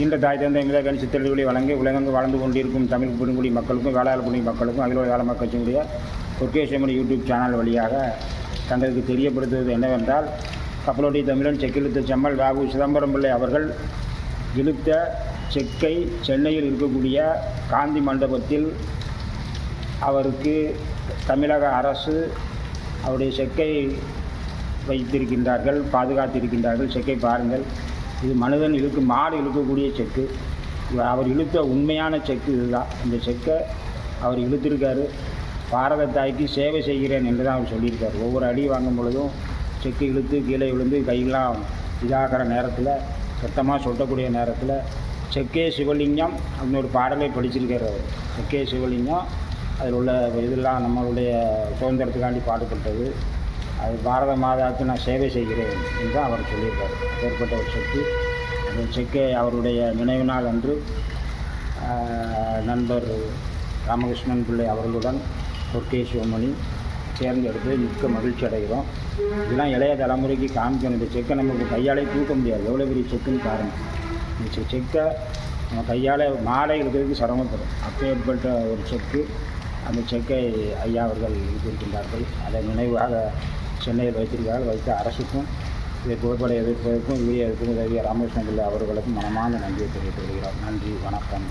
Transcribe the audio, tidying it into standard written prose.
இந்த தாய் தந்தை மிதகன் சித்திரவெளி வழங்கி உலகெங்கு வாழ்ந்து கொண்டிருக்கும் தமிழ் பெருங்குடி மக்களுக்கும் வேளாளர் குடி மக்களுக்கும் அகில வேளாளர் மக்கள் கட்சியினுடைய பொற்கேசமணி யூடியூப் சேனல் வழியாக தங்களுக்கு தெரியப்படுத்துவது என்னவென்றால், கப்பலோட்டி தமிழன் செக்கிழுத்த செம்மல் வாகு சிதம்பரம் பிள்ளை அவர்கள் இழுத்த செக்கை சென்னையில் இருக்கக்கூடிய காந்தி மண்டபத்தில் அவருக்கு தமிழக அரசு அவருடைய செக்கை வைத்திருக்கின்றார்கள், பாதுகாத்திருக்கின்றார்கள். செக்கை பாருங்கள், இது மனிதன் மாடு இழுக்கக்கூடிய செக்கு. அவர் இழுத்த உண்மையான செக்கு இதுதான். இந்த செக்கை அவர் இழுத்திருக்காரு. பாரத தாய்க்கு சேவை செய்கிறேன் என்று தான் அவர் சொல்லியிருக்கார். ஒவ்வொரு அடி வாங்கும் பொழுதும் செக்கு இழுத்து கீழே விழுந்து கையெல்லாம் இதாகிற நேரத்தில், சத்தமாக சொல்லக்கூடிய நேரத்தில் செக்கே சிவலிங்கம் அப்படின்னு ஒரு பாடலை படிச்சிருக்கார் அவர். செக்கே சிவலிங்கம், அதில் உள்ள இதெல்லாம் நம்மளுடைய சுதந்திரத்துக்காண்டி பாடுபட்டது. அது பாரத மாதாவுக்கு நான் சேவை செய்கிறேன் என்று அவர் சொல்லியிருக்கார். ஏற்பட்ட ஒரு செக்கு. அந்த செக்கை அவருடைய நினைவு நாள் அன்று நண்பர் ராமகிருஷ்ணன் பிள்ளை அவர்களுடன் பொற்கேசிவமணி தேர்ந்தெடுத்து மிக்க மகிழ்ச்சி அடைகிறோம். இதெல்லாம் இளைய தலைமுறைக்கு காமிக்கணும். இந்த செக்கை நமக்கு கையாலே தூக்க முடியாது, எவ்வளோ பெரிய செக்குன்னு பாருங்கள். இந்த செக்கை நம்ம கையால் மாலை இருக்கிறதுக்கு சிரமப்படும். அப்போ ஏற்பட்ட ஒரு செக்கு. அந்த செக்கை ஐயா அவர்கள் இருக்கின்றார்கள். அதை நினைவாக சென்னையில் வைத்திருக்கிறார்கள். வைத்த அரசுக்கும் இதை புகைப்பட எதிர்ப்பதற்கும் வீடியோ எதிர்ப்பு உதவிய ராமகிருஷ்ணன் பிள்ளை அவர்களுக்கும் மனமான நன்றியை தெரிவித்து வருகிறோம். நன்றி, வணக்கம்.